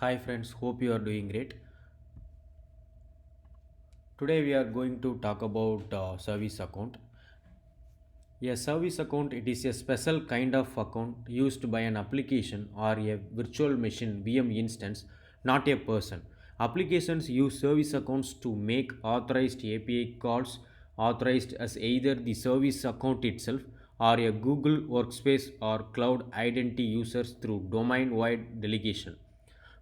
Hi friends, hope you are doing great. Today we are going to talk about service account. A service account it is a special kind of account used by an application or a virtual machine VM instance, not a person. Applications use service accounts to make authorized API calls authorized as either the service account itself or a Google Workspace or cloud identity users through domain wide delegation.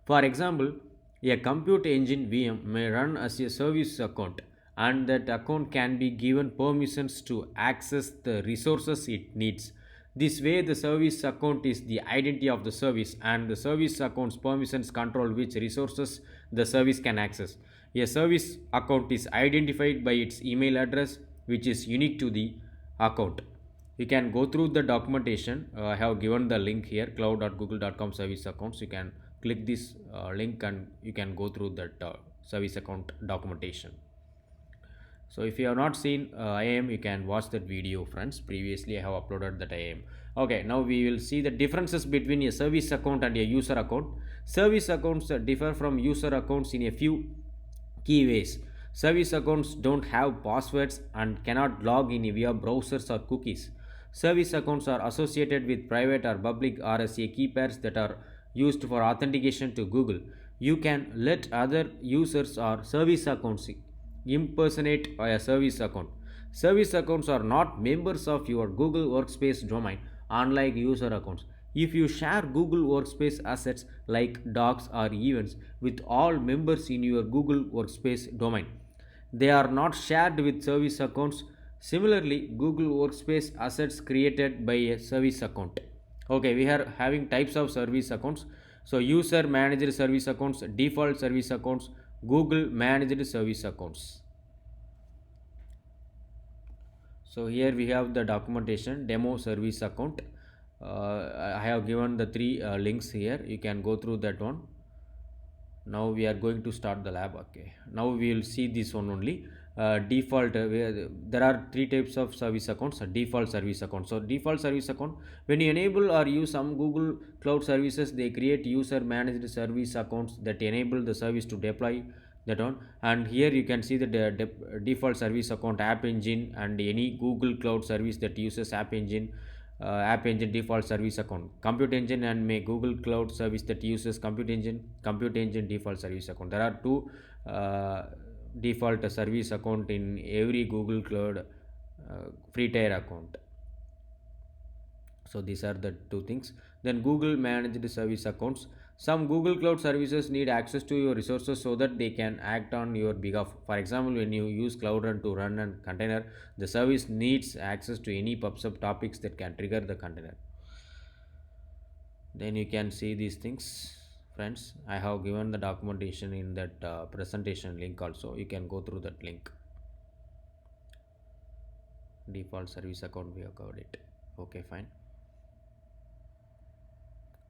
For example, a compute engine VM may run as a service account, and that account can be given permissions to access the resources it needs. This way, the service account is the identity of the service, and the service account's permissions control which resources the service can access. A service account is identified by its email address, which is unique to the account. You can go through the documentation. I have given the link here, cloud.google.com service accounts. You can click this link and you can go through that service account documentation. So if you have not seen IAM, you can watch that video, friends. Previously, I have uploaded that IAM. Okay, now we will see the differences between a service account and a user account. Service accounts differ from user accounts in a few key ways. Service accounts don't have passwords and cannot log in via browsers or cookies. Service accounts are associated with private or public RSA key pairs that are used for authentication to Google. You can let other users or service accounts impersonate a service account. Service accounts are not members of your Google Workspace domain, unlike user accounts. If you share Google Workspace assets like docs or events with all members in your Google Workspace domain, they are not shared with service accounts. Similarly, Google Workspace assets created by a service account. Okay, we are having types of service accounts. So, user managed service accounts, default service accounts, Google managed service accounts. So here we have the documentation demo service account. I have given the three links here. You can go through that one. Now we are going to start the lab. Okay, now we will see this one only. Default there are three types of service accounts. Default service account. So default service account, when you enable or use some Google cloud services, they create user managed service accounts that enable the service to deploy that one. And here you can see the default service account, App Engine, and any Google cloud service that uses App Engine. App Engine default service account, Compute Engine, and may Google Cloud service that uses Compute Engine. Compute Engine default service account. There are two default service account in every Google Cloud free tier account. So these are the two things. Then Google managed service accounts. Some Google cloud services need access to your resources so that they can act on your behalf. For example, when you use cloud run to run a container, the service needs access to any pub-sub topics that can trigger the container. Then you can see these things, friends. I have given the documentation in that presentation link also. You can go through that link. Default service account, we have covered it. Okay, fine.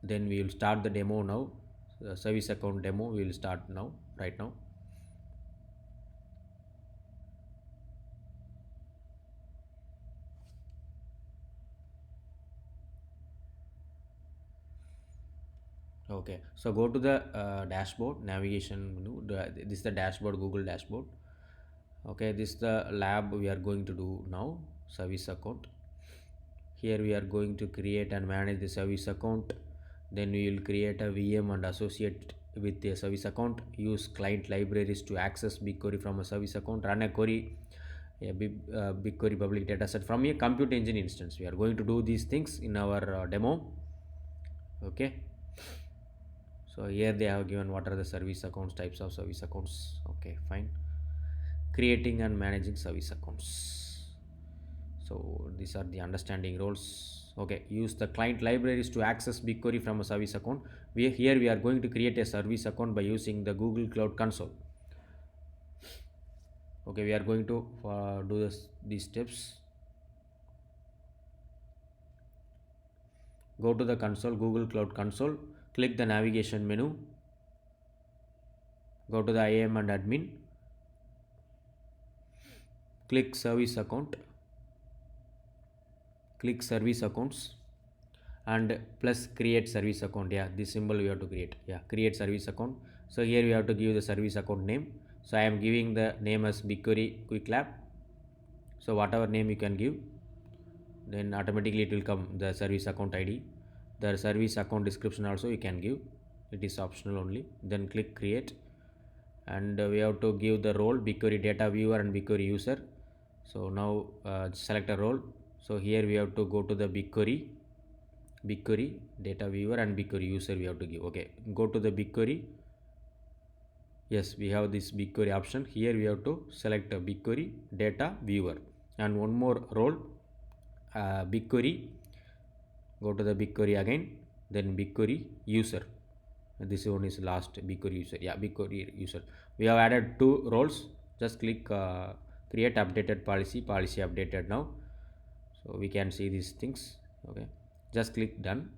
Then we will start the demo now. The service account demo we will start now, right now. Okay, so go to the dashboard navigation menu. This is the dashboard, Google dashboard. Okay, this is the lab we are going to do now. Service account. Here we are going to create and manage the service account. Then we will create a VM and associate with the service account. Use client libraries to access BigQuery from a service account. Run a query, a BigQuery public dataset from a compute engine instance. We are going to do these things in our demo. Okay. So here they have given what are the service accounts, types of service accounts. Okay, fine. Creating and managing service accounts. So these are the understanding roles. Okay, use the client libraries to access BigQuery from a service account. We are going to create a service account by using the Google Cloud Console. Okay, we are going to do these steps. Go to the console, Google Cloud Console. Click the navigation menu. Go to the IAM and admin. Click service account. Click service accounts. and plus create service account. Yeah, this symbol we have to create. Yeah, create service account. So here we have to give the service account name. So I am giving the name as BigQuery Quick Lab. So whatever name you can give, then automatically it will come the service account ID. The service account description also you can give, it is optional only. Then click create, and we have to give the role BigQuery data viewer and BigQuery user. So now select a role. So here we have to go to the BigQuery data viewer and BigQuery user we have to give. Okay, go to the BigQuery. Yes, we have this BigQuery option. Here we have to select a BigQuery data viewer and one more role, BigQuery. Go to the BigQuery again, then BigQuery user. This one is last BigQuery user. Yeah, BigQuery user. We have added two roles. Just click create updated policy. Policy updated now. So we can see these things. Okay, just click done.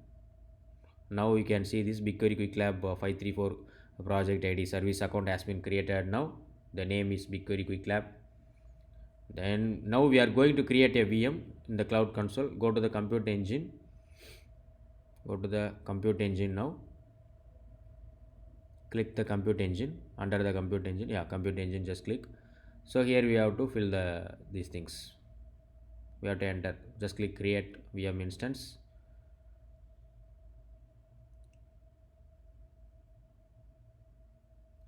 Now you can see this BigQuery Quick Lab 534 project ID service account has been created now. The name is BigQuery Quick Lab. Then now we are going to create a VM in the Cloud Console. Go to the Compute Engine. Go to the Compute Engine now. Click the Compute Engine. Under the Compute Engine, yeah, Compute Engine, just click. So here we have to fill these things. We have to enter. Just click Create VM Instance.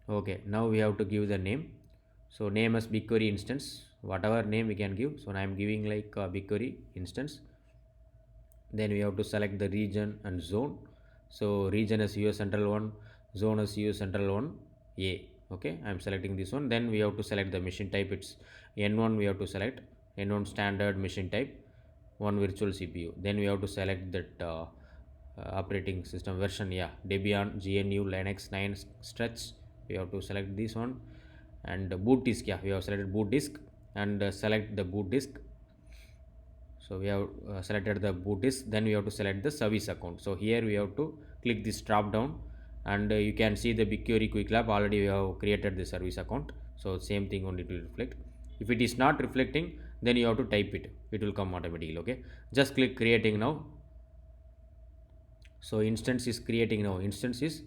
Okay, now we have to give the name. So name as BigQuery instance, whatever name we can give. So I am giving like BigQuery instance. Then we have to select the region and zone. So region is US Central 1, zone is US Central 1 A. Okay, I am selecting this one. Then we have to select the machine type. It's N1 we have to select. N1 standard machine type, one virtual CPU. Then we have to select that operating system version. Yeah, Debian GNU Linux 9 stretch. We have to select this one. And boot disk, yeah, we have selected boot disk, and select the boot disk. So we have selected the boot disk. Then we have to select the service account. So here we have to click this drop down, and you can see the BigQuery Quick Lab already we have created the service account. So same thing only, it will reflect. If it is not reflecting, then you have to type it, it will come automatically. Okay, just click creating now. So instance is creating now, instance is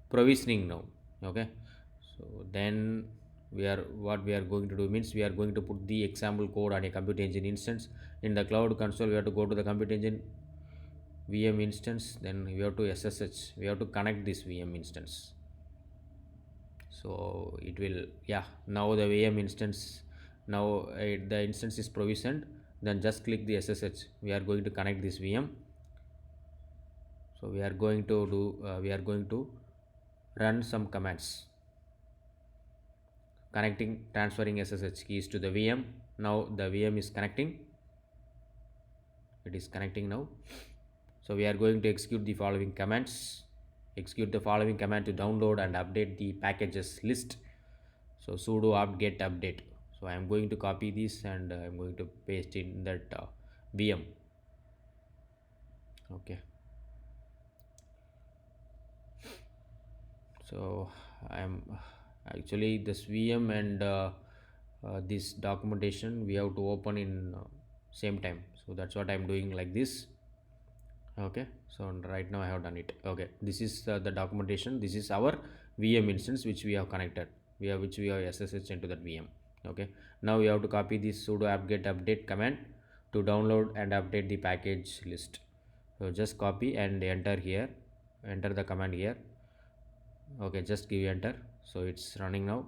provisioning now. Okay, so then we are, what we are going to do means we are going to put the example code on a Compute Engine instance. In the Cloud Console, we have to go to the Compute Engine VM instance. Then we have to SSH, we have to connect this VM instance. So it will, yeah, now the VM instance, now the instance is provisioned. Then just click the SSH, we are going to connect this VM. So we are going to do we are going to run some commands, connecting, transferring SSH keys to the VM. Now the VM is connecting, it is connecting now. So we are going to execute the following commands. Execute the following command to download and update the packages list. So sudo apt-get update. So I am going to copy this, and I am going to paste in that VM. Okay, so I am actually this VM and this documentation we have to open in same time. So that's what I am doing like this. Okay, so right now I have done it. Okay, this is the documentation. This is our VM instance which we have connected, which we have SSH into that VM. Okay, now we have to copy this sudo apt-get update command to download and update the package list. So just copy and enter here, enter the command here. Okay, just give enter. So it's running now,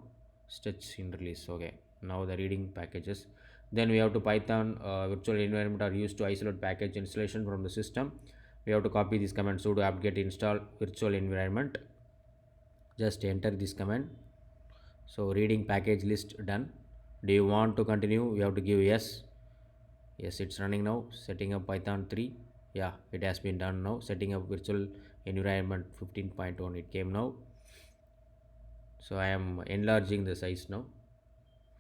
stitch in release. Okay, now the reading packages. Then we have to Python virtual environment are used to isolate package installation from the system. We have to copy this command sudo apt-get install virtual environment. Just enter this command. So reading package list done. Do you want to continue? We have to give yes. Yes, it's running now. Setting up Python 3. Yeah, it has been done now. Setting up virtual environment 15.1, it came now. So I am enlarging the size now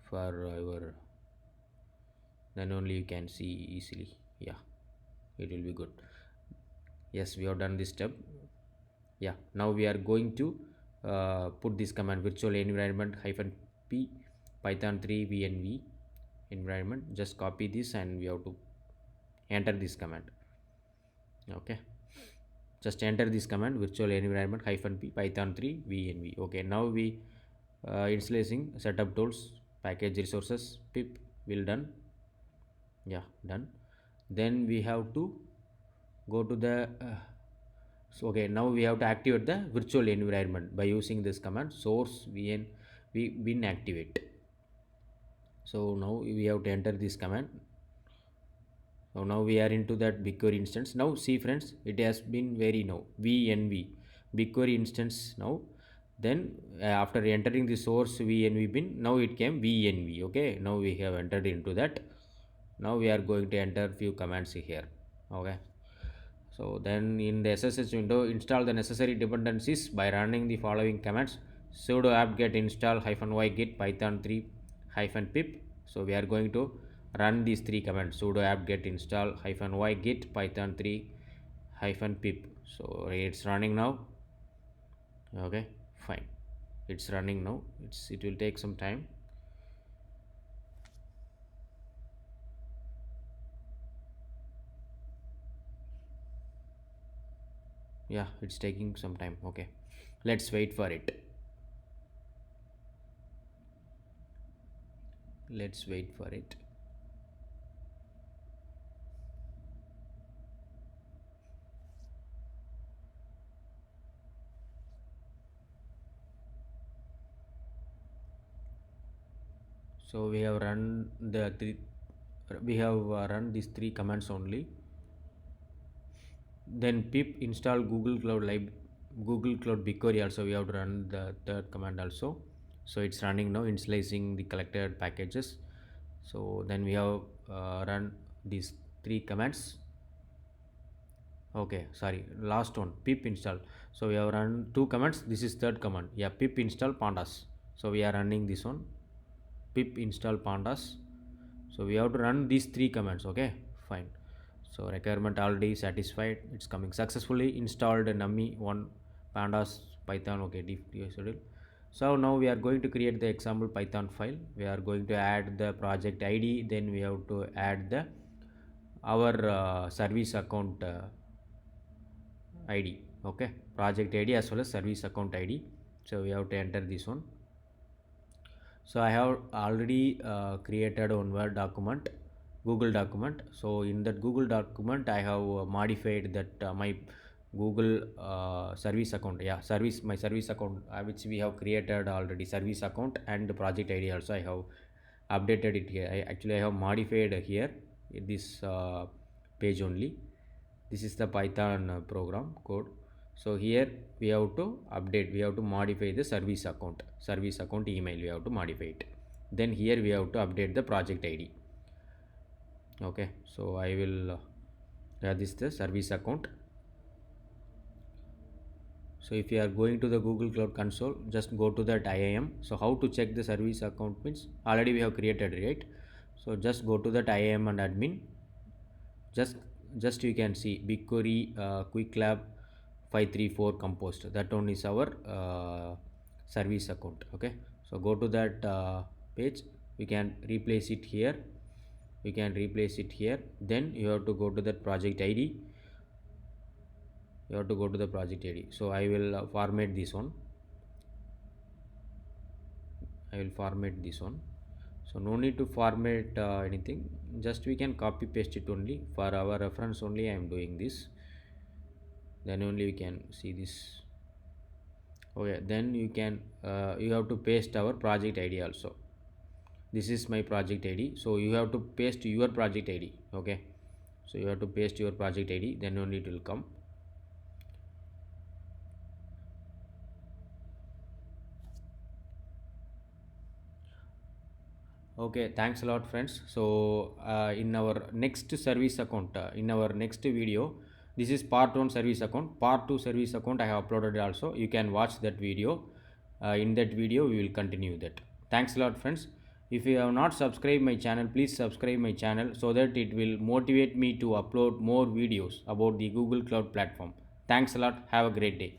for your, then only you can see easily. Yeah, it will be good. Yes, we have done this step. Yeah, now we are going to put this command virtual environment -p python 3 vnv environment. Just copy this and we have to enter this command. Okay, Just enter this command virtual environment -p python 3 venv. Okay, now we installation setup tools package resources pip will done. Yeah, done. Then we have to go to the so okay, now we have to activate the virtual environment by using this command source vn bin activate. So now we have to enter this command. So now we are into that BigQuery instance. Now see friends, it has been very now VNV BigQuery instance now. Then after entering the source VNV bin, now it came VNV. Okay, now we have entered into that. Now we are going to enter few commands here. Okay. So then in the SSH window, install the necessary dependencies by running the following commands: sudo apt-get install -y git python 3 -pip. So we are going to run these three commands: sudo apt-get install -y git python 3 -pip. So it's running now. Okay, fine. It's running now. It will take some time. Yeah, it's taking some time. Okay, let's wait for it. Let's wait for it. So we have run the three, we have run these three commands only. Then pip install Google Cloud BigQuery also we have to run the third command also. So it's running now, initializing the collected packages. So then we have run these three commands. Okay, sorry, last one pip install. So we have run two commands. This is third command. Yeah, pip install pandas. So we are running this one, pip install pandas. So we have to run these three commands. Okay, fine. So requirement already satisfied. It's coming successfully installed nummy 1 pandas python. Okay, schedule. So now we are going to create the example python file. We are going to add the project id. Then we have to add the our service account id. Okay, project id as well as service account id. So we have to enter this one. So I have already created one Word document, Google document. So in that Google document, I have modified that my Google service account. Yeah, my service account, which we have created already, service account and the project ID also I have updated it here. I have modified here in this page only. This is the Python program code. So here we have to update, we have to modify the service account email, we have to modify it. Then here we have to update the project id. Okay, so I will this is the service account. So if you are going to the Google Cloud Console, just go to that IAM. So how to check the service account means already we have created, right? So just go to that IAM and admin. Just you can see BigQuery Quick Lab 534 composed. That one is our service account. Okay, so go to that page. We can replace it here. Then you have to go to that project ID. So I will format this one. So no need to format anything, just we can copy paste it only for our reference only. I am doing this, then only we can see this. Okay, then you can you have to paste our project ID also. This is my project ID, so you have to paste your project ID. Okay, so you have to paste your project ID, then only it will come. Okay, thanks a lot friends. So in our next service account, in our next video, this is part 1 service account, part 2 service account I have uploaded also. You can watch that video. In that video we will continue that. Thanks a lot friends. If you have not subscribed my channel, please subscribe my channel so that it will motivate me to upload more videos about the Google Cloud platform. Thanks a lot. Have a great day.